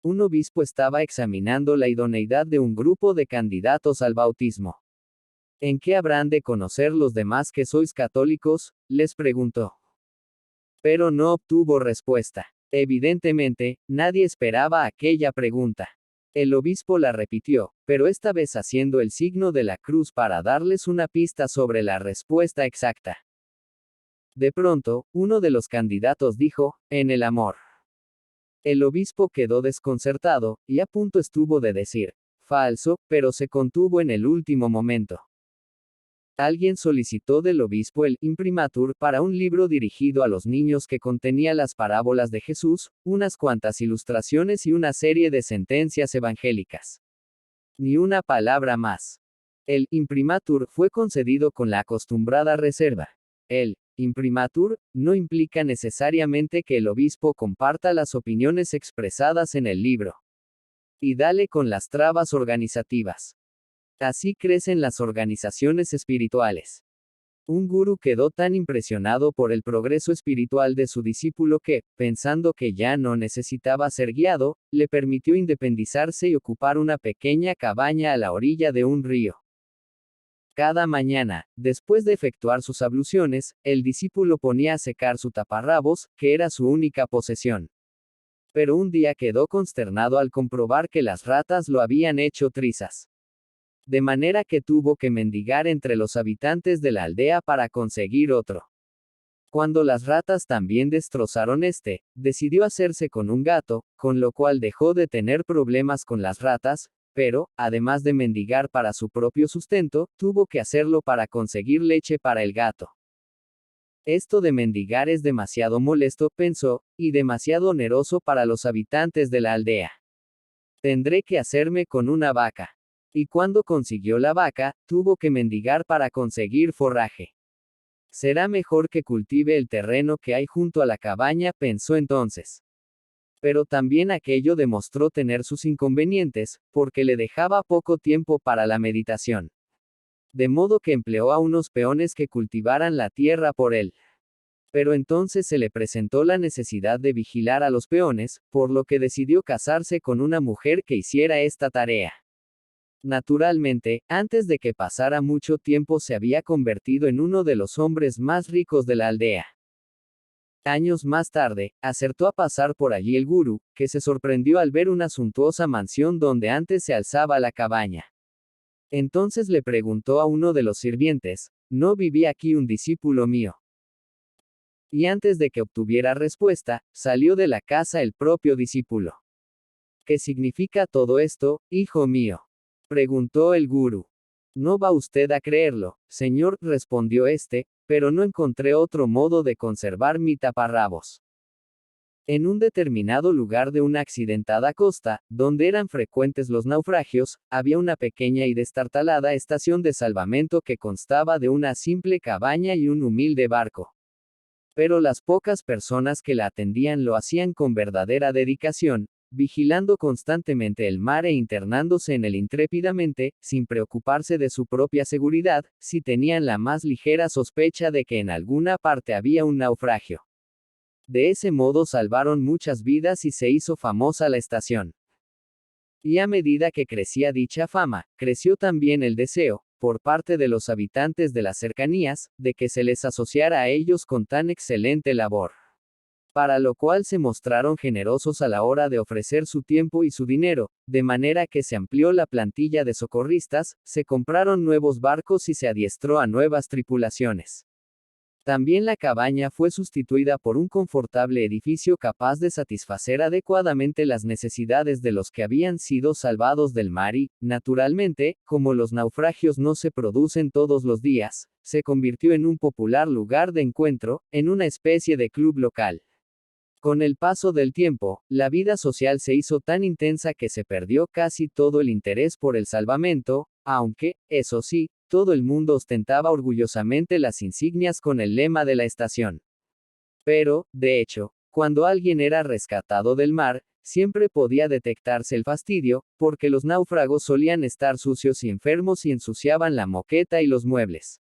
Un obispo estaba examinando la idoneidad de un grupo de candidatos al bautismo. ¿En qué habrán de conocer los demás que sois católicos?, les preguntó. Pero no obtuvo respuesta. Evidentemente, nadie esperaba aquella pregunta. El obispo la repitió, pero esta vez haciendo el signo de la cruz para darles una pista sobre la respuesta exacta. De pronto, uno de los candidatos dijo, en el amor. El obispo quedó desconcertado, y a punto estuvo de decir, falso, pero se contuvo en el último momento. Alguien solicitó del obispo el imprimatur para un libro dirigido a los niños que contenía las parábolas de Jesús, unas cuantas ilustraciones y una serie de sentencias evangélicas. Ni una palabra más. El imprimatur fue concedido con la acostumbrada reserva. El imprimatur no implica necesariamente que el obispo comparta las opiniones expresadas en el libro. Y dale con las trabas organizativas. Así crecen las organizaciones espirituales. Un gurú quedó tan impresionado por el progreso espiritual de su discípulo que, pensando que ya no necesitaba ser guiado, le permitió independizarse y ocupar una pequeña cabaña a la orilla de un río. Cada mañana, después de efectuar sus abluciones, el discípulo ponía a secar su taparrabos, que era su única posesión. Pero un día quedó consternado al comprobar que las ratas lo habían hecho trizas. De manera que tuvo que mendigar entre los habitantes de la aldea para conseguir otro. Cuando las ratas también destrozaron decidió hacerse con un gato, con lo cual dejó de tener problemas con las ratas, pero, además de mendigar para su propio sustento, tuvo que hacerlo para conseguir leche para el gato. Esto de mendigar es demasiado molesto, pensó, y demasiado oneroso para los habitantes de la aldea. Tendré que hacerme con una vaca. Y cuando consiguió la vaca, tuvo que mendigar para conseguir forraje. Será mejor que cultive el terreno que hay junto a la cabaña, pensó entonces. Pero también aquello demostró tener sus inconvenientes, porque le dejaba poco tiempo para la meditación. De modo que empleó a unos peones que cultivaran la tierra por él. Pero entonces se le presentó la necesidad de vigilar a los peones, por lo que decidió casarse con una mujer que hiciera esta tarea. Naturalmente, antes de que pasara mucho tiempo se había convertido en uno de los hombres más ricos de la aldea. Años más tarde, acertó a pasar por allí el gurú, que se sorprendió al ver una suntuosa mansión donde antes se alzaba la cabaña. Entonces le preguntó a uno de los sirvientes, ¿no vivía aquí un discípulo mío? Y antes de que obtuviera respuesta, salió de la casa el propio discípulo. ¿Qué significa todo esto, hijo mío?, preguntó el gurú. No va usted a creerlo, señor, respondió pero no encontré otro modo de conservar mi taparrabos. En un determinado lugar de una accidentada costa, donde eran frecuentes los naufragios, había una pequeña y destartalada estación de salvamento que constaba de una simple cabaña y un humilde barco. Pero las pocas personas que la atendían lo hacían con verdadera dedicación, vigilando constantemente el mar e internándose en él intrépidamente, sin preocuparse de su propia seguridad, si tenían la más ligera sospecha de que en alguna parte había un naufragio. De ese modo salvaron muchas vidas y se hizo famosa la estación. Y a medida que crecía dicha fama, creció también el deseo, por parte de los habitantes de las cercanías, de que se les asociara a ellos con tan excelente labor. Para lo cual se mostraron generosos a la hora de ofrecer su tiempo y su dinero, de manera que se amplió la plantilla de socorristas, se compraron nuevos barcos y se adiestró a nuevas tripulaciones. También la cabaña fue sustituida por un confortable edificio capaz de satisfacer adecuadamente las necesidades de los que habían sido salvados del mar y, naturalmente, como los naufragios no se producen todos los días, se convirtió en un popular lugar de encuentro, en una especie de club local. Con el paso del tiempo, la vida social se hizo tan intensa que se perdió casi todo el interés por el salvamento, aunque, eso sí, todo el mundo ostentaba orgullosamente las insignias con el lema de la estación. Pero, de hecho, cuando alguien era rescatado del mar, siempre podía detectarse el fastidio, porque los náufragos solían estar sucios y enfermos y ensuciaban la moqueta y los muebles.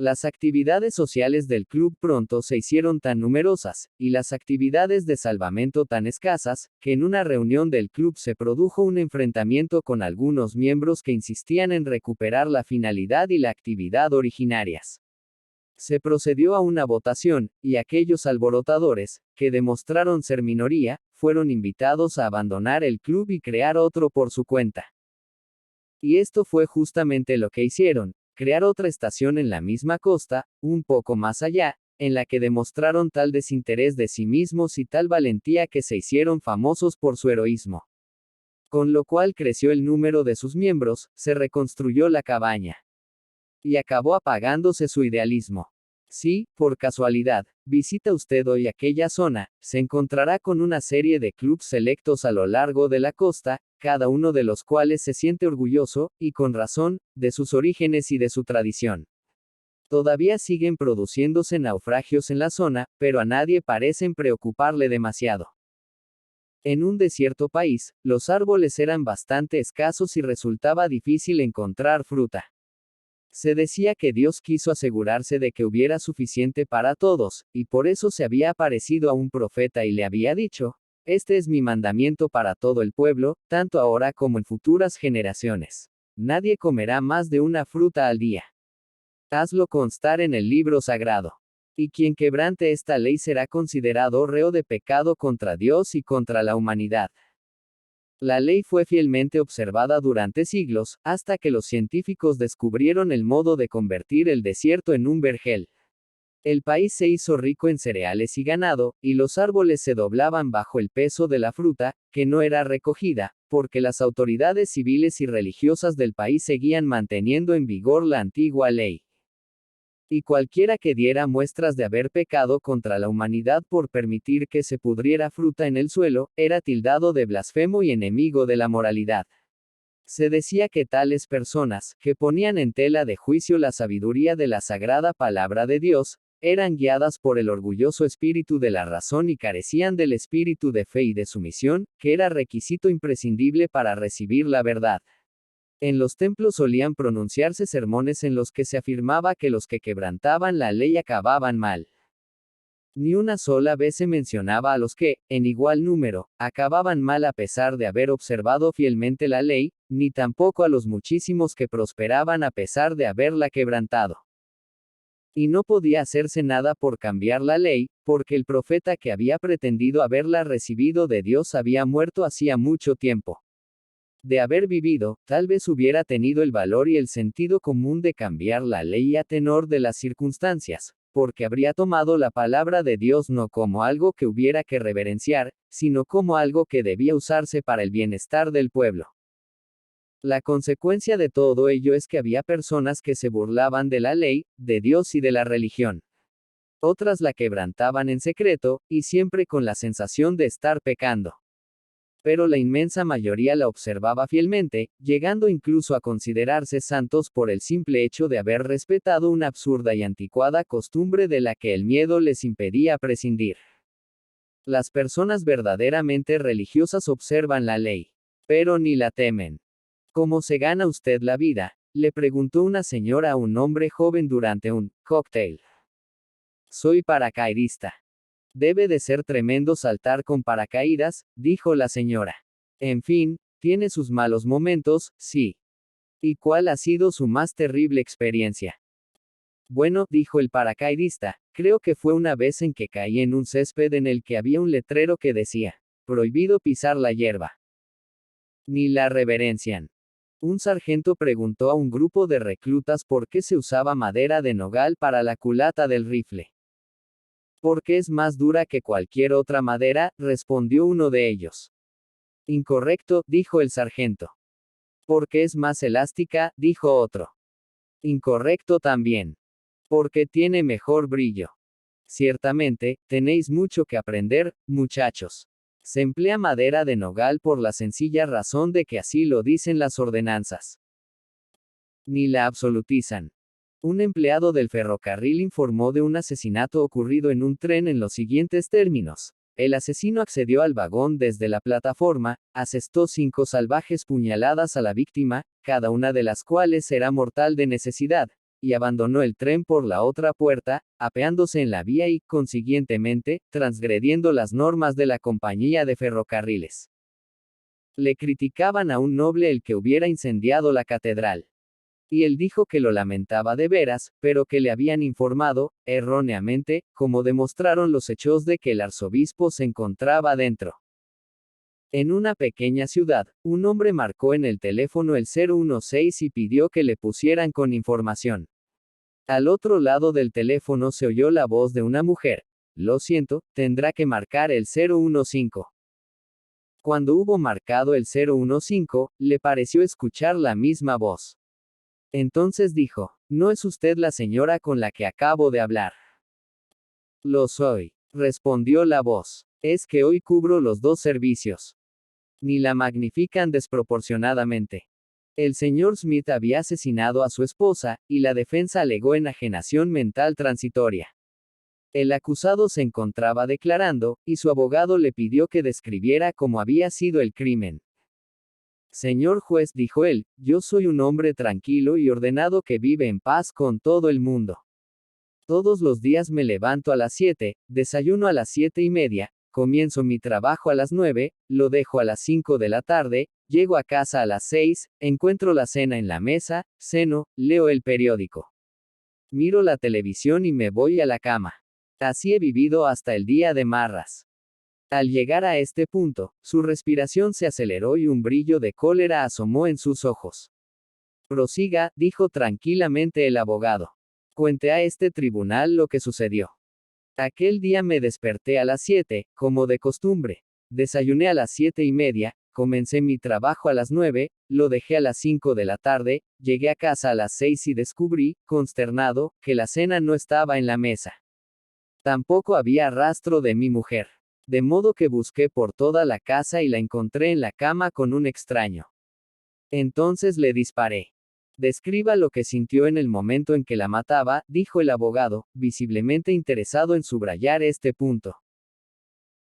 Las actividades sociales del club pronto se hicieron tan numerosas, y las actividades de salvamento tan escasas, que en una reunión del club se produjo un enfrentamiento con algunos miembros que insistían en recuperar la finalidad y la actividad originarias. Se procedió a una votación, y aquellos alborotadores, que demostraron ser minoría, fueron invitados a abandonar el club y crear otro por su cuenta. Y esto fue justamente lo que hicieron, crear otra estación en la misma costa, un poco más allá, en la que demostraron tal desinterés de sí mismos y tal valentía que se hicieron famosos por su heroísmo. Con lo cual creció el número de sus miembros, se reconstruyó la cabaña. Y acabó apagándose su idealismo. Si, por casualidad, visita usted hoy aquella zona, se encontrará con una serie de clubs selectos a lo largo de la costa, cada uno de los cuales se siente orgulloso, y con razón, de sus orígenes y de su tradición. Todavía siguen produciéndose naufragios en la zona, pero a nadie parecen preocuparle demasiado. En un desierto país, los árboles eran bastante escasos y resultaba difícil encontrar fruta. Se decía que Dios quiso asegurarse de que hubiera suficiente para todos, y por eso se había aparecido a un profeta y le había dicho, este es mi mandamiento para todo el pueblo, tanto ahora como en futuras generaciones. Nadie comerá más de una fruta al día. Hazlo constar en el libro sagrado. Y quien quebrante esta ley será considerado reo de pecado contra Dios y contra la humanidad. La ley fue fielmente observada durante siglos, hasta que los científicos descubrieron el modo de convertir el desierto en un vergel. El país se hizo rico en cereales y ganado, y los árboles se doblaban bajo el peso de la fruta, que no era recogida, porque las autoridades civiles y religiosas del país seguían manteniendo en vigor la antigua ley. Y cualquiera que diera muestras de haber pecado contra la humanidad por permitir que se pudriera fruta en el suelo, era tildado de blasfemo y enemigo de la moralidad. Se decía que tales personas, que ponían en tela de juicio la sabiduría de la sagrada palabra de Dios, eran guiadas por el orgulloso espíritu de la razón y carecían del espíritu de fe y de sumisión, que era requisito imprescindible para recibir la verdad. En los templos solían pronunciarse sermones en los que se afirmaba que los que quebrantaban la ley acababan mal. Ni una sola vez se mencionaba a los que, en igual número, acababan mal a pesar de haber observado fielmente la ley, ni tampoco a los muchísimos que prosperaban a pesar de haberla quebrantado. Y no podía hacerse nada por cambiar la ley, porque el profeta que había pretendido haberla recibido de Dios había muerto hacía mucho tiempo. De haber vivido, tal vez hubiera tenido el valor y el sentido común de cambiar la ley a tenor de las circunstancias, porque habría tomado la palabra de Dios no como algo que hubiera que reverenciar, sino como algo que debía usarse para el bienestar del pueblo. La consecuencia de todo ello es que había personas que se burlaban de la ley, de Dios y de la religión. Otras la quebrantaban en secreto, y siempre con la sensación de estar pecando. Pero la inmensa mayoría la observaba fielmente, llegando incluso a considerarse santos por el simple hecho de haber respetado una absurda y anticuada costumbre de la que el miedo les impedía prescindir. Las personas verdaderamente religiosas observan la ley, pero ni la temen. ¿Cómo se gana usted la vida?, le preguntó una señora a un hombre joven durante un cóctel. Soy paracaidista. Debe de ser tremendo saltar con paracaídas, dijo la señora. En fin, tiene sus malos momentos, sí. ¿Y cuál ha sido su más terrible experiencia? Bueno, dijo el paracaidista, creo que fue una vez en que caí en un césped en el que había un letrero que decía, prohibido pisar la hierba. Ni la reverencian. Un sargento preguntó a un grupo de reclutas por qué se usaba madera de nogal para la culata del rifle. Porque es más dura que cualquier otra madera, respondió uno de ellos. Incorrecto, dijo el sargento. Porque es más elástica, dijo otro. Incorrecto también. Porque tiene mejor brillo. Ciertamente, tenéis mucho que aprender, muchachos. Se emplea madera de nogal por la sencilla razón de que así lo dicen las ordenanzas. Ni la absolutizan. Un empleado del ferrocarril informó de un asesinato ocurrido en un tren en los siguientes términos. El asesino accedió al vagón desde la plataforma, asestó 5 salvajes puñaladas a la víctima, cada una de las cuales era mortal de necesidad, y abandonó el tren por la otra puerta, apeándose en la vía y, consiguientemente, transgrediendo las normas de la compañía de ferrocarriles. Le criticaban a un noble el que hubiera incendiado la catedral. Y él dijo que lo lamentaba de veras, pero que le habían informado, erróneamente, como demostraron los hechos de que el arzobispo se encontraba dentro. En una pequeña ciudad, un hombre marcó en el teléfono el 016 y pidió que le pusieran con información. Al otro lado del teléfono se oyó la voz de una mujer. Lo siento, tendrá que marcar el 015. Cuando hubo marcado el 015, le pareció escuchar la misma voz. Entonces dijo, ¿no es usted la señora con la que acabo de hablar? Lo soy, respondió la voz. Es que hoy cubro los dos servicios. Ni la magnifican desproporcionadamente. El señor Smith había asesinado a su esposa, y la defensa alegó enajenación mental transitoria. El acusado se encontraba declarando, y su abogado le pidió que describiera cómo había sido el crimen. Señor juez, dijo él, yo soy un hombre tranquilo y ordenado que vive en paz con todo el mundo. Todos los días me levanto a las 7, desayuno a las 7:30, comienzo mi trabajo a las 9, lo dejo a las 5 de la tarde, llego a casa a las 6, encuentro la cena en la mesa, ceno, leo el periódico. Miro la televisión y me voy a la cama. Así he vivido hasta el día de Marras. Al llegar a este punto, su respiración se aceleró y un brillo de cólera asomó en sus ojos. Prosiga, dijo tranquilamente el abogado. Cuente a este tribunal lo que sucedió. Aquel día me desperté a las 7, como de costumbre. Desayuné a las 7:30, comencé mi trabajo a las 9, lo dejé a las 5 de la tarde, llegué a casa a las 6 y descubrí, consternado, que la cena no estaba en la mesa. Tampoco había rastro de mi mujer. De modo que busqué por toda la casa y la encontré en la cama con un extraño. Entonces le disparé. Describa lo que sintió en el momento en que la mataba, dijo el abogado, visiblemente interesado en subrayar este punto.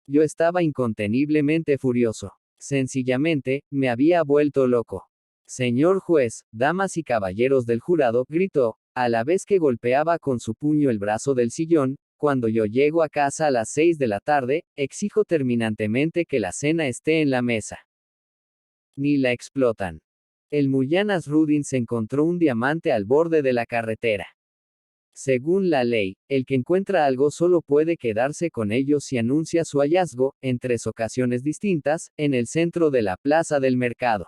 Yo estaba inconteniblemente furioso. Sencillamente, me había vuelto loco. Señor juez, damas y caballeros del jurado, gritó, a la vez que golpeaba con su puño el brazo del sillón, cuando yo llego a casa a las 6 de la tarde, exijo terminantemente que la cena esté en la mesa. Ni la explotan. El Mullah Nasruddin se encontró un diamante al borde de la carretera. Según la ley, el que encuentra algo solo puede quedarse con ello si anuncia su hallazgo, en 3 ocasiones distintas, en el centro de la plaza del mercado.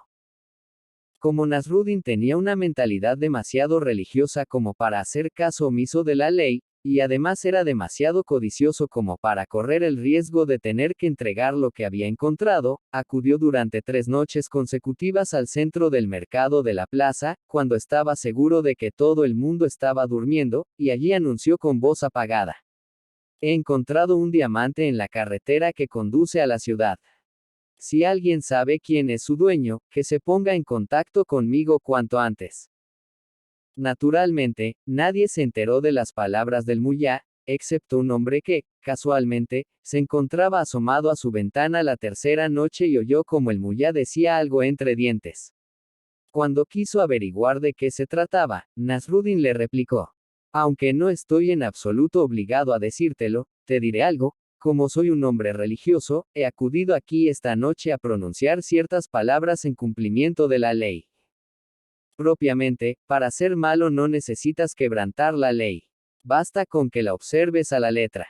Como Nasruddin tenía una mentalidad demasiado religiosa como para hacer caso omiso de la ley, y además era demasiado codicioso como para correr el riesgo de tener que entregar lo que había encontrado, acudió durante 3 noches consecutivas al centro del mercado de la plaza, cuando estaba seguro de que todo el mundo estaba durmiendo, y allí anunció con voz apagada. He encontrado un diamante en la carretera que conduce a la ciudad. Si alguien sabe quién es su dueño, que se ponga en contacto conmigo cuanto antes. Naturalmente, nadie se enteró de las palabras del Mullah, excepto un hombre que, casualmente, se encontraba asomado a su ventana la tercera noche y oyó como el Mullah decía algo entre dientes. Cuando quiso averiguar de qué se trataba, Nasruddin le replicó. Aunque no estoy en absoluto obligado a decírtelo, te diré algo, como soy un hombre religioso, he acudido aquí esta noche a pronunciar ciertas palabras en cumplimiento de la ley. Propiamente, para ser malo no necesitas quebrantar la ley. Basta con que la observes a la letra.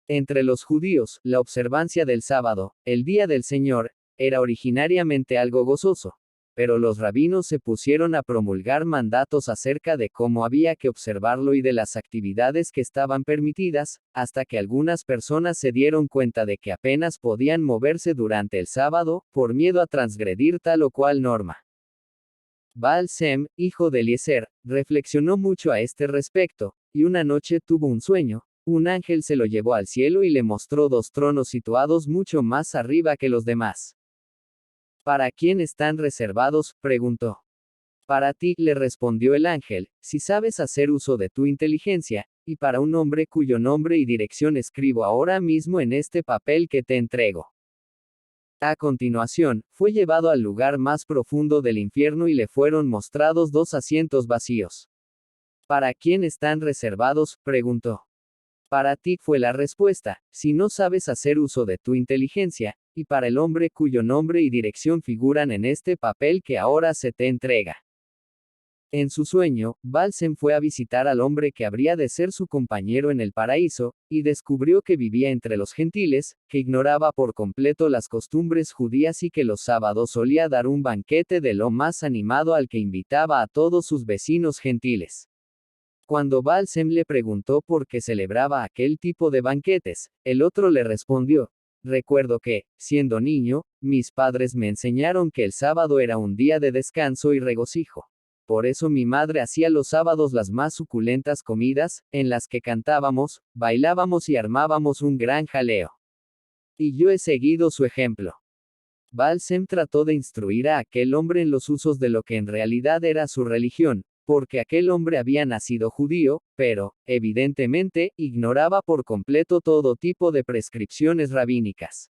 Entre los judíos, la observancia del sábado, el día del Señor, era originariamente algo gozoso. Pero los rabinos se pusieron a promulgar mandatos acerca de cómo había que observarlo y de las actividades que estaban permitidas, hasta que algunas personas se dieron cuenta de que apenas podían moverse durante el sábado, por miedo a transgredir tal o cual norma. Baal Sem, hijo de Eliezer, reflexionó mucho a este respecto, y una noche tuvo un sueño. Un ángel se lo llevó al cielo y le mostró 2 tronos situados mucho más arriba que los demás. ¿Para quién están reservados?, preguntó. Para ti, le respondió el ángel, si sabes hacer uso de tu inteligencia, y para un hombre cuyo nombre y dirección escribo ahora mismo en este papel que te entrego. A continuación, fue llevado al lugar más profundo del infierno y le fueron mostrados 2 asientos vacíos. ¿Para quién están reservados?, preguntó. Para ti, fue la respuesta, si no sabes hacer uso de tu inteligencia, y para el hombre cuyo nombre y dirección figuran en este papel que ahora se te entrega. En su sueño, Balsem fue a visitar al hombre que habría de ser su compañero en el paraíso, y descubrió que vivía entre los gentiles, que ignoraba por completo las costumbres judías y que los sábados solía dar un banquete de lo más animado al que invitaba a todos sus vecinos gentiles. Cuando Balsem le preguntó por qué celebraba aquel tipo de banquetes, el otro le respondió: recuerdo que, siendo niño, mis padres me enseñaron que el sábado era un día de descanso y regocijo. Por eso mi madre hacía los sábados las más suculentas comidas, en las que cantábamos, bailábamos y armábamos un gran jaleo. Y yo he seguido su ejemplo. Balsem trató de instruir a aquel hombre en los usos de lo que en realidad era su religión, porque aquel hombre había nacido judío, pero, evidentemente, ignoraba por completo todo tipo de prescripciones rabínicas.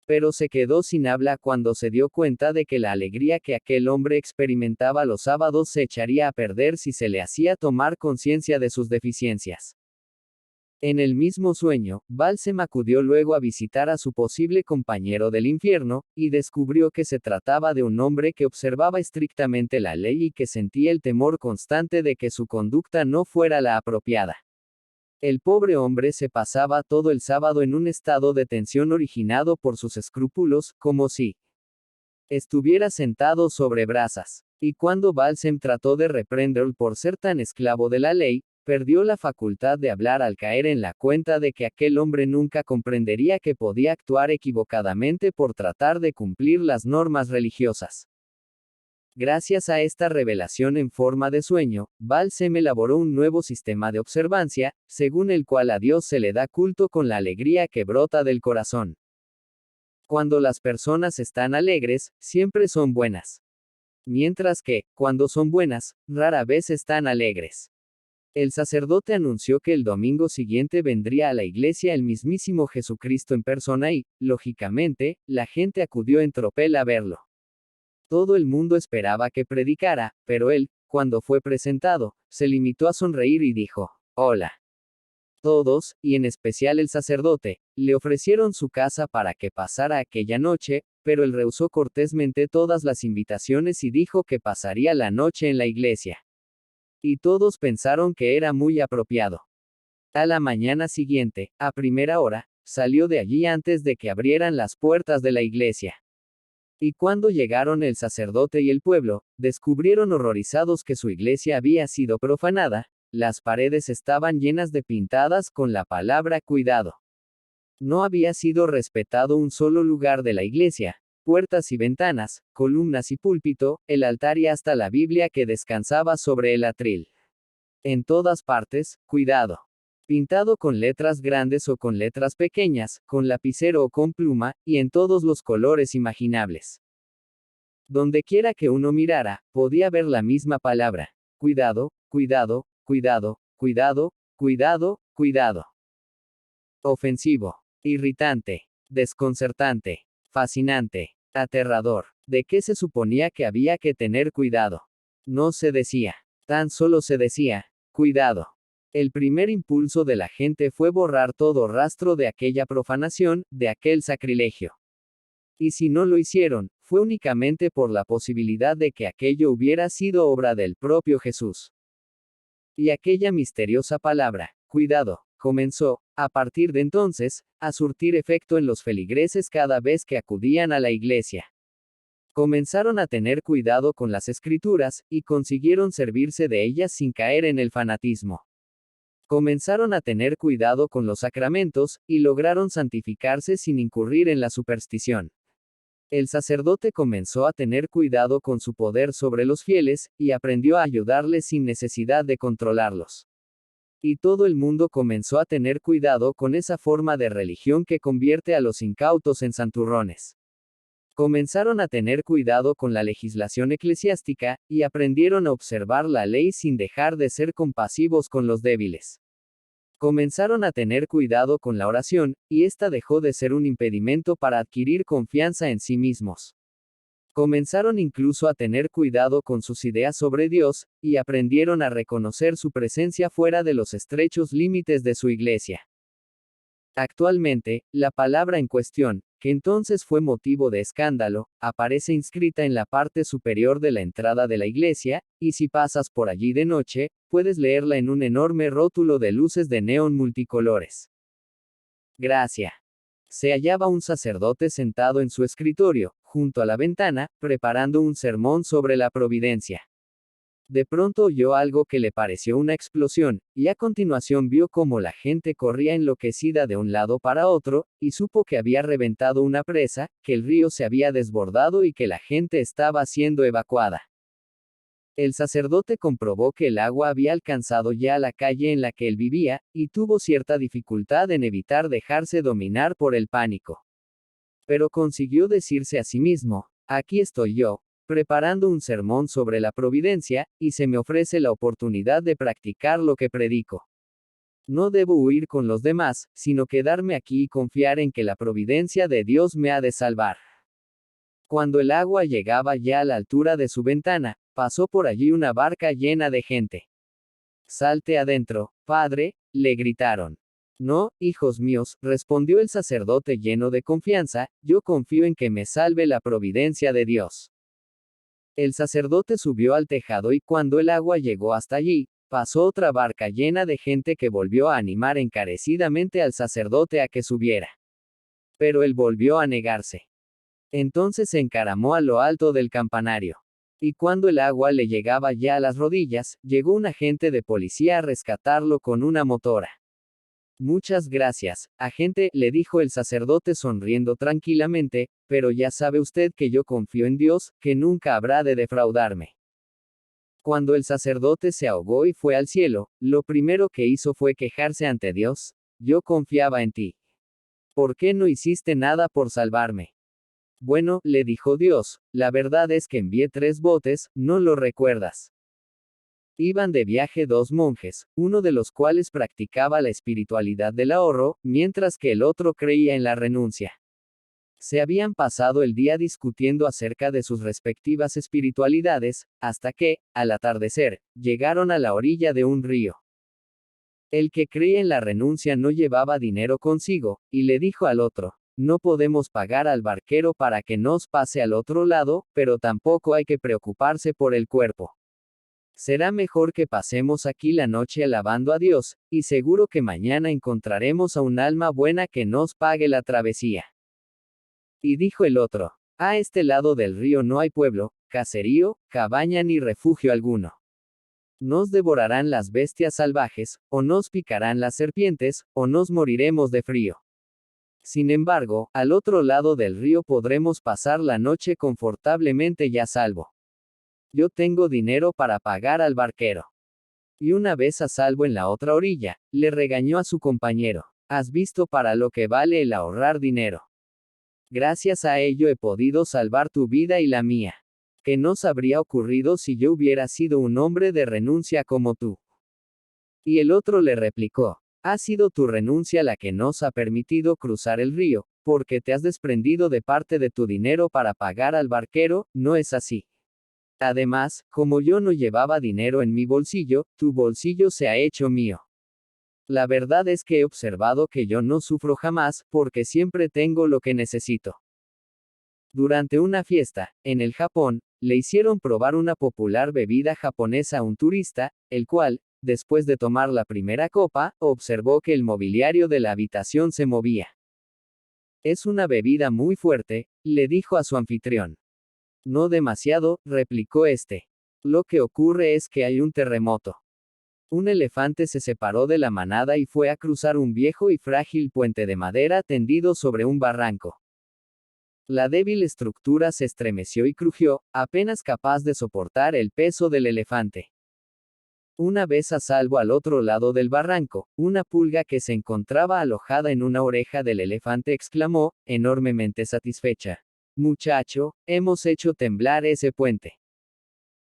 Pero se quedó sin habla cuando se dio cuenta de que la alegría que aquel hombre experimentaba los sábados se echaría a perder si se le hacía tomar conciencia de sus deficiencias. En el mismo sueño, Balsem acudió luego a visitar a su posible compañero del infierno, y descubrió que se trataba de un hombre que observaba estrictamente la ley y que sentía el temor constante de que su conducta no fuera la apropiada. El pobre hombre se pasaba todo el sábado en un estado de tensión originado por sus escrúpulos, como si estuviera sentado sobre brasas. Y cuando Balsem trató de reprenderlo por ser tan esclavo de la ley, perdió la facultad de hablar al caer en la cuenta de que aquel hombre nunca comprendería que podía actuar equivocadamente por tratar de cumplir las normas religiosas. Gracias a esta revelación en forma de sueño, Balsem elaboró un nuevo sistema de observancia, según el cual a Dios se le da culto con la alegría que brota del corazón. Cuando las personas están alegres, siempre son buenas. Mientras que, cuando son buenas, rara vez están alegres. El sacerdote anunció que el domingo siguiente vendría a la iglesia el mismísimo Jesucristo en persona y, lógicamente, la gente acudió en tropel a verlo. Todo el mundo esperaba que predicara, pero él, cuando fue presentado, se limitó a sonreír y dijo: hola. Todos, y en especial el sacerdote, le ofrecieron su casa para que pasara aquella noche, pero él rehusó cortésmente todas las invitaciones y dijo que pasaría la noche en la iglesia. Y todos pensaron que era muy apropiado. A la mañana siguiente, a primera hora, salió de allí antes de que abrieran las puertas de la iglesia. Y cuando llegaron el sacerdote y el pueblo, descubrieron horrorizados que su iglesia había sido profanada, las paredes estaban llenas de pintadas con la palabra cuidado. No había sido respetado un solo lugar de la iglesia, puertas y ventanas, columnas y púlpito, el altar y hasta la Biblia que descansaba sobre el atril. En todas partes, cuidado. Pintado con letras grandes o con letras pequeñas, con lapicero o con pluma, y en todos los colores imaginables. Donde quiera que uno mirara, podía ver la misma palabra: cuidado, cuidado, cuidado, cuidado, cuidado, cuidado. Ofensivo, irritante, desconcertante, fascinante, aterrador. ¿De qué se suponía que había que tener cuidado? No se decía. Tan solo se decía: cuidado. El primer impulso de la gente fue borrar todo rastro de aquella profanación, de aquel sacrilegio. Y si no lo hicieron, fue únicamente por la posibilidad de que aquello hubiera sido obra del propio Jesús. Y aquella misteriosa palabra, cuidado, comenzó, a partir de entonces, a surtir efecto en los feligreses cada vez que acudían a la iglesia. Comenzaron a tener cuidado con las escrituras, y consiguieron servirse de ellas sin caer en el fanatismo. Comenzaron a tener cuidado con los sacramentos, y lograron santificarse sin incurrir en la superstición. El sacerdote comenzó a tener cuidado con su poder sobre los fieles, y aprendió a ayudarles sin necesidad de controlarlos. Y todo el mundo comenzó a tener cuidado con esa forma de religión que convierte a los incautos en santurrones. Comenzaron a tener cuidado con la legislación eclesiástica, y aprendieron a observar la ley sin dejar de ser compasivos con los débiles. Comenzaron a tener cuidado con la oración, y ésta dejó de ser un impedimento para adquirir confianza en sí mismos. Comenzaron incluso a tener cuidado con sus ideas sobre Dios, y aprendieron a reconocer su presencia fuera de los estrechos límites de su iglesia. Actualmente, la palabra en cuestión, que entonces fue motivo de escándalo, aparece inscrita en la parte superior de la entrada de la iglesia, y si pasas por allí de noche, puedes leerla en un enorme rótulo de luces de neón multicolores. Gracia. Se hallaba un sacerdote sentado en su escritorio, junto a la ventana, preparando un sermón sobre la providencia. De pronto oyó algo que le pareció una explosión, y a continuación vio cómo la gente corría enloquecida de un lado para otro, y supo que había reventado una presa, que el río se había desbordado y que la gente estaba siendo evacuada. El sacerdote comprobó que el agua había alcanzado ya la calle en la que él vivía, y tuvo cierta dificultad en evitar dejarse dominar por el pánico. Pero consiguió decirse a sí mismo, aquí estoy yo, preparando un sermón sobre la providencia, y se me ofrece la oportunidad de practicar lo que predico. No debo huir con los demás, sino quedarme aquí y confiar en que la providencia de Dios me ha de salvar. Cuando el agua llegaba ya a la altura de su ventana, pasó por allí una barca llena de gente. Salte adentro, padre, le gritaron. No, hijos míos, respondió el sacerdote lleno de confianza, yo confío en que me salve la providencia de Dios. El sacerdote subió al tejado y cuando el agua llegó hasta allí, pasó otra barca llena de gente que volvió a animar encarecidamente al sacerdote a que subiera. Pero él volvió a negarse. Entonces se encaramó a lo alto del campanario. Y cuando el agua le llegaba ya a las rodillas, llegó un agente de policía a rescatarlo con una motora. Muchas gracias, agente, le dijo el sacerdote sonriendo tranquilamente, pero ya sabe usted que yo confío en Dios, que nunca habrá de defraudarme. Cuando el sacerdote se ahogó y fue al cielo, lo primero que hizo fue quejarse ante Dios, yo confiaba en ti. ¿Por qué no hiciste nada por salvarme? Bueno, le dijo Dios, la verdad es que envié 3 botes, ¿no lo recuerdas? Iban de viaje 2 monjes, uno de los cuales practicaba la espiritualidad del ahorro, mientras que el otro creía en la renuncia. Se habían pasado el día discutiendo acerca de sus respectivas espiritualidades, hasta que, al atardecer, llegaron a la orilla de un río. El que creía en la renuncia no llevaba dinero consigo, y le dijo al otro, no podemos pagar al barquero para que nos pase al otro lado, pero tampoco hay que preocuparse por el cuerpo. Será mejor que pasemos aquí la noche alabando a Dios, y seguro que mañana encontraremos a un alma buena que nos pague la travesía. Y dijo el otro, a este lado del río no hay pueblo, caserío, cabaña ni refugio alguno. Nos devorarán las bestias salvajes, o nos picarán las serpientes, o nos moriremos de frío. Sin embargo, al otro lado del río podremos pasar la noche confortablemente y a salvo. Yo tengo dinero para pagar al barquero. Y una vez a salvo en la otra orilla, le regañó a su compañero, ¿has visto para lo que vale el ahorrar dinero? Gracias a ello he podido salvar tu vida y la mía. ¿Qué nos habría ocurrido si yo hubiera sido un hombre de renuncia como tú? Y el otro le replicó, ha sido tu renuncia la que nos ha permitido cruzar el río, porque te has desprendido de parte de tu dinero para pagar al barquero, ¿no es así? Además, como yo no llevaba dinero en mi bolsillo, tu bolsillo se ha hecho mío. La verdad es que he observado que yo no sufro jamás, porque siempre tengo lo que necesito. Durante una fiesta, en el Japón, le hicieron probar una popular bebida japonesa a un turista, el cual, después de tomar la primera copa, observó que el mobiliario de la habitación se movía. Es una bebida muy fuerte, le dijo a su anfitrión. No demasiado, replicó este. Lo que ocurre es que hay un terremoto. Un elefante se separó de la manada y fue a cruzar un viejo y frágil puente de madera tendido sobre un barranco. La débil estructura se estremeció y crujió, apenas capaz de soportar el peso del elefante. Una vez a salvo al otro lado del barranco, una pulga que se encontraba alojada en una oreja del elefante exclamó, enormemente satisfecha. Muchacho, hemos hecho temblar ese puente.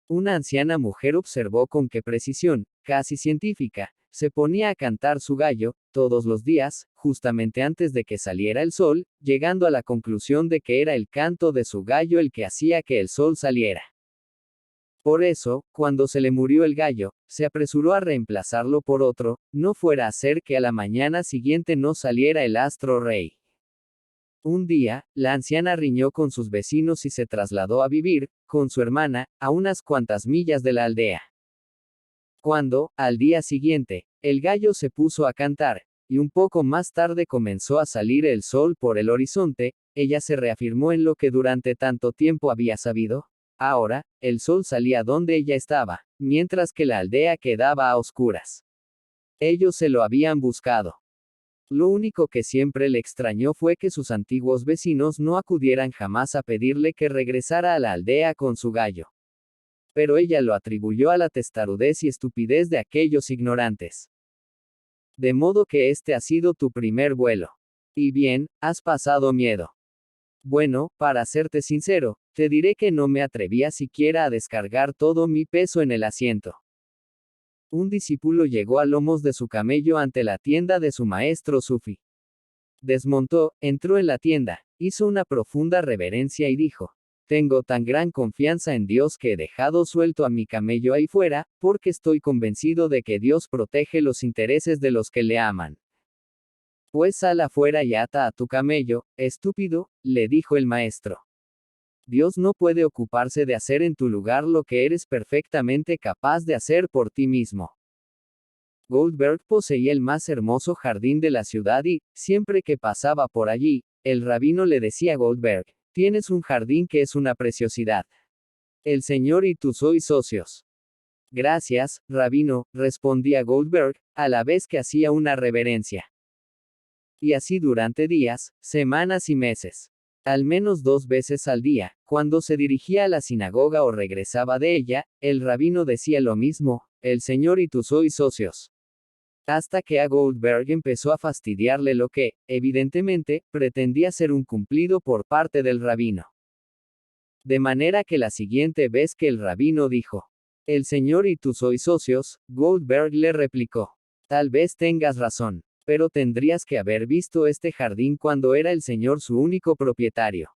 Una anciana mujer observó con qué precisión, casi científica, se ponía a cantar su gallo, todos los días, justamente antes de que saliera el sol, llegando a la conclusión de que era el canto de su gallo el que hacía que el sol saliera. Por eso, cuando se le murió el gallo, se apresuró a reemplazarlo por otro, no fuera a ser que a la mañana siguiente no saliera el astro rey. Un día, la anciana riñó con sus vecinos y se trasladó a vivir, con su hermana, a unas cuantas millas de la aldea. Cuando, al día siguiente, el gallo se puso a cantar, y un poco más tarde comenzó a salir el sol por el horizonte, ella se reafirmó en lo que durante tanto tiempo había sabido. Ahora, el sol salía donde ella estaba, mientras que la aldea quedaba a oscuras. Ellos se lo habían buscado. Lo único que siempre le extrañó fue que sus antiguos vecinos no acudieran jamás a pedirle que regresara a la aldea con su gallo. Pero ella lo atribuyó a la testarudez y estupidez de aquellos ignorantes. De modo que este ha sido tu primer vuelo. Y bien, has pasado miedo. Bueno, para serte sincero, te diré que no me atrevía siquiera a descargar todo mi peso en el asiento. Un discípulo llegó a lomos de su camello ante la tienda de su maestro Sufi. Desmontó, entró en la tienda, hizo una profunda reverencia y dijo: tengo tan gran confianza en Dios que he dejado suelto a mi camello ahí fuera, porque estoy convencido de que Dios protege los intereses de los que le aman. Pues sal afuera y ata a tu camello, estúpido, le dijo el maestro. Dios no puede ocuparse de hacer en tu lugar lo que eres perfectamente capaz de hacer por ti mismo. Goldberg poseía el más hermoso jardín de la ciudad y, siempre que pasaba por allí, el rabino le decía a Goldberg: tienes un jardín que es una preciosidad. El señor y tú sois socios. Gracias, rabino, respondía Goldberg, a la vez que hacía una reverencia. Y así durante días, semanas y meses. Al menos 2 veces al día, cuando se dirigía a la sinagoga o regresaba de ella, el rabino decía lo mismo: el señor y tú sois socios. Hasta que a Goldberg empezó a fastidiarle lo que, evidentemente, pretendía ser un cumplido por parte del rabino. De manera que la siguiente vez que el rabino dijo: el señor y tú sois socios, Goldberg le replicó: tal vez tengas razón, pero tendrías que haber visto este jardín cuando era el señor su único propietario.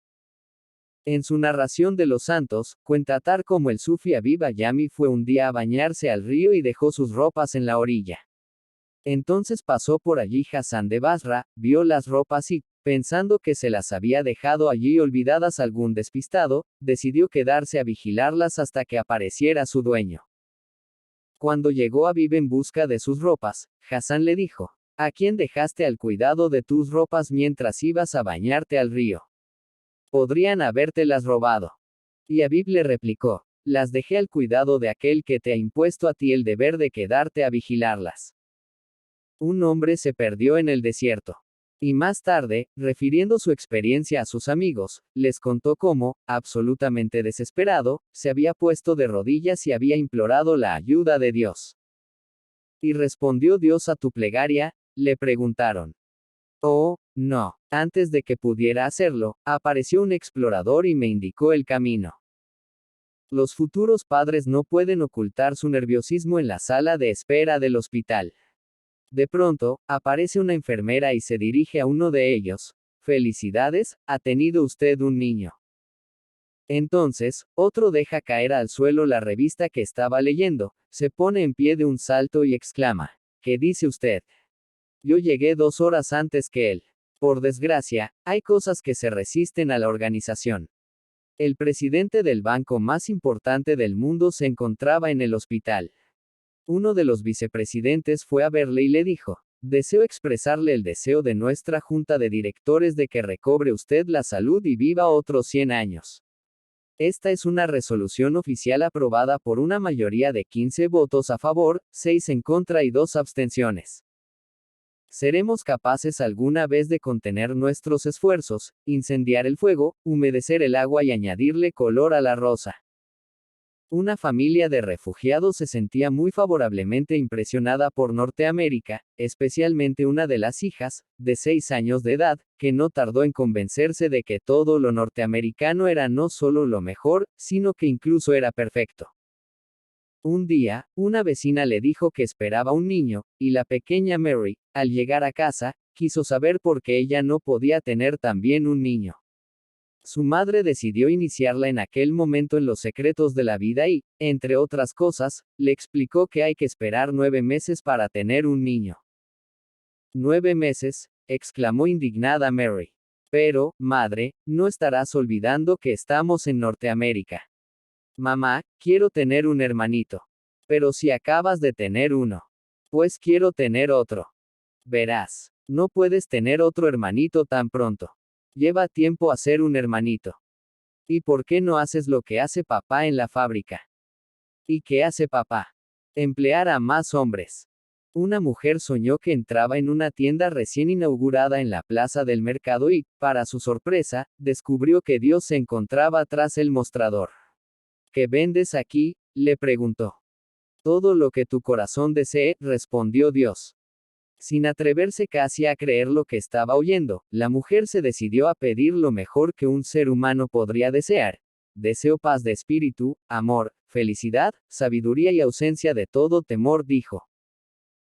En su narración de los santos, cuenta tal como el sufi Habib Ayami fue un día a bañarse al río y dejó sus ropas en la orilla. Entonces pasó por allí Hassan de Basra, vio las ropas y, pensando que se las había dejado allí olvidadas algún despistado, decidió quedarse a vigilarlas hasta que apareciera su dueño. Cuando llegó Habib en busca de sus ropas, Hassan le dijo: ¿a quién dejaste al cuidado de tus ropas mientras ibas a bañarte al río? Podrían habértelas robado. Y Habib le replicó: las dejé al cuidado de aquel que te ha impuesto a ti el deber de quedarte a vigilarlas. Un hombre se perdió en el desierto. Y más tarde, refiriendo su experiencia a sus amigos, les contó cómo, absolutamente desesperado, se había puesto de rodillas y había implorado la ayuda de Dios. ¿Y respondió Dios a tu plegaria?, le preguntaron. Oh, no. Antes de que pudiera hacerlo, apareció un explorador y me indicó el camino. Los futuros padres no pueden ocultar su nerviosismo en la sala de espera del hospital. De pronto, aparece una enfermera y se dirige a uno de ellos. Felicidades, ha tenido usted un niño. Entonces, otro deja caer al suelo la revista que estaba leyendo, se pone en pie de un salto y exclama: ¿qué dice usted? Yo llegué 2 horas antes que él. Por desgracia, hay cosas que se resisten a la organización. El presidente del banco más importante del mundo se encontraba en el hospital. Uno de los vicepresidentes fue a verle y le dijo: deseo expresarle el deseo de nuestra junta de directores de que recobre usted la salud y viva otros 100 años. Esta es una resolución oficial aprobada por una mayoría de 15 votos a favor, 6 en contra y 2 abstenciones. ¿Seremos capaces alguna vez de contener nuestros esfuerzos, incendiar el fuego, humedecer el agua y añadirle color a la rosa? Una familia de refugiados se sentía muy favorablemente impresionada por Norteamérica, especialmente una de las hijas, de 6 años de edad, que no tardó en convencerse de que todo lo norteamericano era no solo lo mejor, sino que incluso era perfecto. Un día, una vecina le dijo que esperaba un niño, y la pequeña Mary, al llegar a casa, quiso saber por qué ella no podía tener también un niño. Su madre decidió iniciarla en aquel momento en los secretos de la vida y, entre otras cosas, le explicó que hay que esperar 9 meses para tener un niño. «¿9 meses?», exclamó indignada Mary. «Pero, madre, no estarás olvidando que estamos en Norteamérica». «Mamá, quiero tener un hermanito». «Pero si acabas de tener uno». «Pues quiero tener otro». «Verás, no puedes tener otro hermanito tan pronto. Lleva tiempo hacer un hermanito». «¿Y por qué no haces lo que hace papá en la fábrica?» «¿Y qué hace papá?» «Emplear a más hombres». Una mujer soñó que entraba en una tienda recién inaugurada en la plaza del mercado y, para su sorpresa, descubrió que Dios se encontraba tras el mostrador. «¿Qué vendes aquí?», le preguntó. «Todo lo que tu corazón desee», respondió Dios. Sin atreverse casi a creer lo que estaba oyendo, la mujer se decidió a pedir lo mejor que un ser humano podría desear. Deseo paz de espíritu, amor, felicidad, sabiduría y ausencia de todo temor, dijo.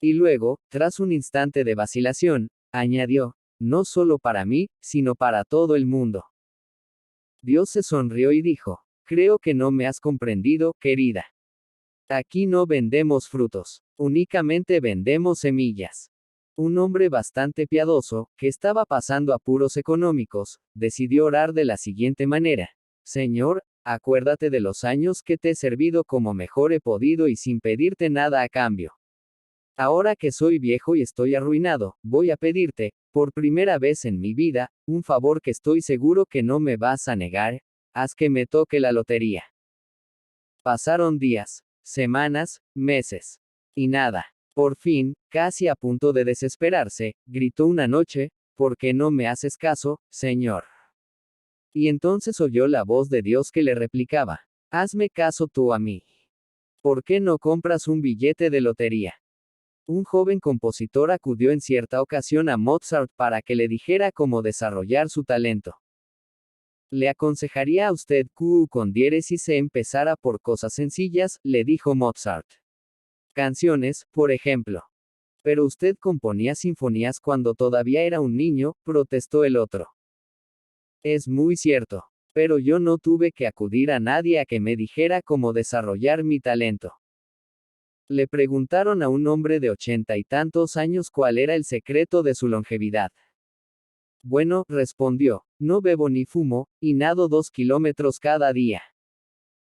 Y luego, tras un instante de vacilación, añadió, no solo para mí, sino para todo el mundo. Dios se sonrió y dijo, creo que no me has comprendido, querida. Aquí no vendemos frutos, únicamente vendemos semillas. Un hombre bastante piadoso, que estaba pasando apuros económicos, decidió orar de la siguiente manera. Señor, acuérdate de los años que te he servido como mejor he podido y sin pedirte nada a cambio. Ahora que soy viejo y estoy arruinado, voy a pedirte, por primera vez en mi vida, un favor que estoy seguro que no me vas a negar, haz que me toque la lotería. Pasaron días, semanas, meses. Y nada. Por fin, casi a punto de desesperarse, gritó una noche, ¿por qué no me haces caso, Señor? Y entonces oyó la voz de Dios que le replicaba, hazme caso tú a mí. ¿Por qué no compras un billete de lotería? Un joven compositor acudió en cierta ocasión a Mozart para que le dijera cómo desarrollar su talento. Le aconsejaría a usted que con diéresis se empezara por cosas sencillas, le dijo Mozart. Canciones, por ejemplo. Pero usted componía sinfonías cuando todavía era un niño, protestó el otro. Es muy cierto. Pero yo no tuve que acudir a nadie a que me dijera cómo desarrollar mi talento. Le preguntaron a un hombre de 80 y tantos años cuál era el secreto de su longevidad. Bueno, respondió, no bebo ni fumo, y nado 2 kilómetros cada día.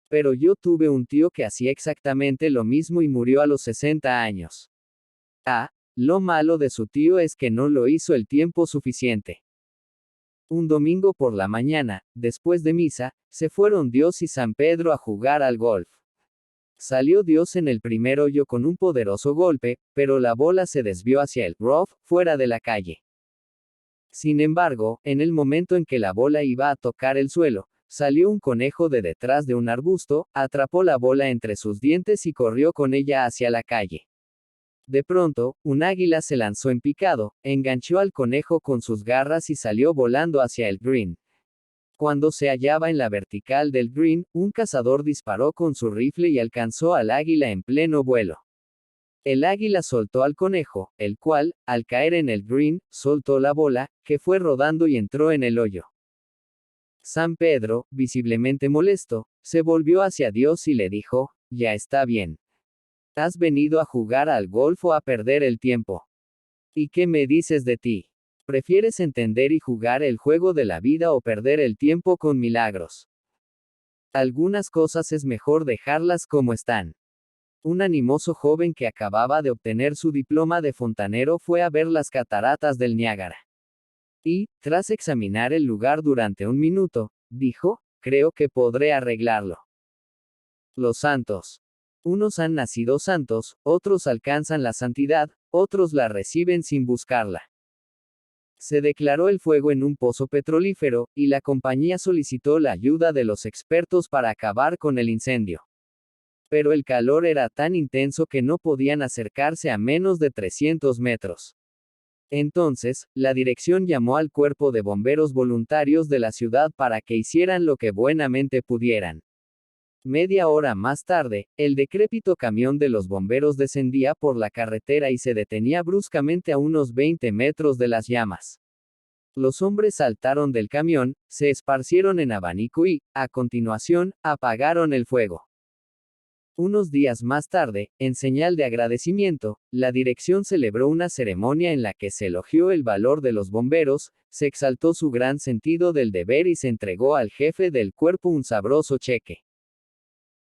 Pero yo tuve un tío que hacía exactamente lo mismo y murió a los 60 años. Ah, lo malo de su tío es que no lo hizo el tiempo suficiente. Un domingo por la mañana, después de misa, se fueron Dios y San Pedro a jugar al golf. Salió Dios en el primer hoyo con un poderoso golpe, pero la bola se desvió hacia el rough, fuera de la calle. Sin embargo, en el momento en que la bola iba a tocar el suelo, salió un conejo de detrás de un arbusto, atrapó la bola entre sus dientes y corrió con ella hacia la calle. De pronto, un águila se lanzó en picado, enganchó al conejo con sus garras y salió volando hacia el green. Cuando se hallaba en la vertical del green, un cazador disparó con su rifle y alcanzó al águila en pleno vuelo. El águila soltó al conejo, el cual, al caer en el green, soltó la bola, que fue rodando y entró en el hoyo. San Pedro, visiblemente molesto, se volvió hacia Dios y le dijo, ya está bien. ¿Has venido a jugar al golf o a perder el tiempo? ¿Y qué me dices de ti? ¿Prefieres entender y jugar el juego de la vida o perder el tiempo con milagros? Algunas cosas es mejor dejarlas como están. Un animoso joven que acababa de obtener su diploma de fontanero fue a ver las cataratas del Niágara. Y, tras examinar el lugar durante un minuto, dijo, creo que podré arreglarlo. Los santos. Unos han nacido santos, otros alcanzan la santidad, otros la reciben sin buscarla. Se declaró el fuego en un pozo petrolífero, y la compañía solicitó la ayuda de los expertos para acabar con el incendio. Pero el calor era tan intenso que no podían acercarse a menos de 300 metros. Entonces, la dirección llamó al cuerpo de bomberos voluntarios de la ciudad para que hicieran lo que buenamente pudieran. Media hora más tarde, el decrépito camión de los bomberos descendía por la carretera y se detenía bruscamente a unos 20 metros de las llamas. Los hombres saltaron del camión, se esparcieron en abanico y, a continuación, apagaron el fuego. Unos días más tarde, en señal de agradecimiento, la dirección celebró una ceremonia en la que se elogió el valor de los bomberos, se exaltó su gran sentido del deber y se entregó al jefe del cuerpo un sabroso cheque.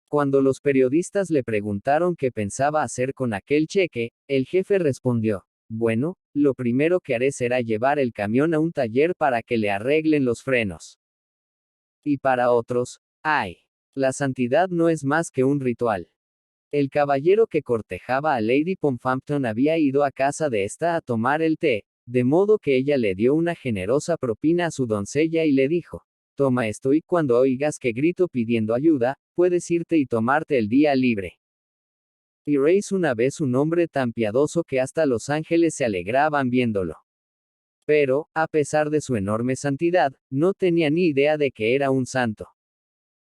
Cuando los periodistas le preguntaron qué pensaba hacer con aquel cheque, el jefe respondió: bueno, lo primero que haré será llevar el camión a un taller para que le arreglen los frenos. Y para otros, ay, la santidad no es más que un ritual. El caballero que cortejaba a Lady Pomphampton había ido a casa de esta a tomar el té, de modo que ella le dio una generosa propina a su doncella y le dijo: toma esto y cuando oigas que grito pidiendo ayuda, puedes irte y tomarte el día libre. Y Reis una vez un hombre tan piadoso que hasta los ángeles se alegraban viéndolo. Pero, a pesar de su enorme santidad, no tenía ni idea de que era un santo.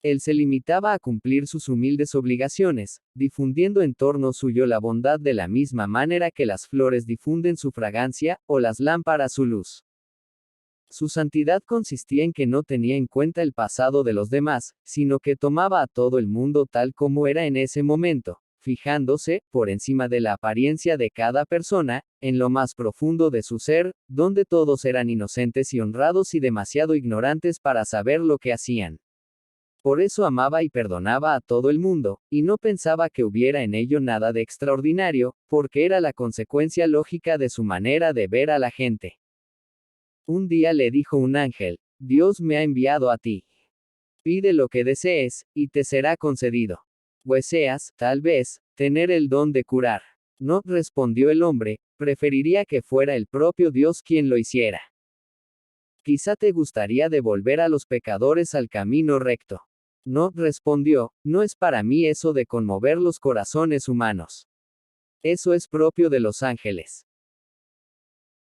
Él se limitaba a cumplir sus humildes obligaciones, difundiendo en torno suyo la bondad de la misma manera que las flores difunden su fragancia, o las lámparas su luz. Su santidad consistía en que no tenía en cuenta el pasado de los demás, sino que tomaba a todo el mundo tal como era en ese momento, fijándose, por encima de la apariencia de cada persona, en lo más profundo de su ser, donde todos eran inocentes y honrados y demasiado ignorantes para saber lo que hacían. Por eso amaba y perdonaba a todo el mundo, y no pensaba que hubiera en ello nada de extraordinario, porque era la consecuencia lógica de su manera de ver a la gente. Un día le dijo un ángel: Dios me ha enviado a ti. Pide lo que desees, y te será concedido. Deseas, tal vez, tener el don de curar. No, respondió el hombre, preferiría que fuera el propio Dios quien lo hiciera. Quizá te gustaría devolver a los pecadores al camino recto. No, respondió, no es para mí eso de conmover los corazones humanos. Eso es propio de los ángeles.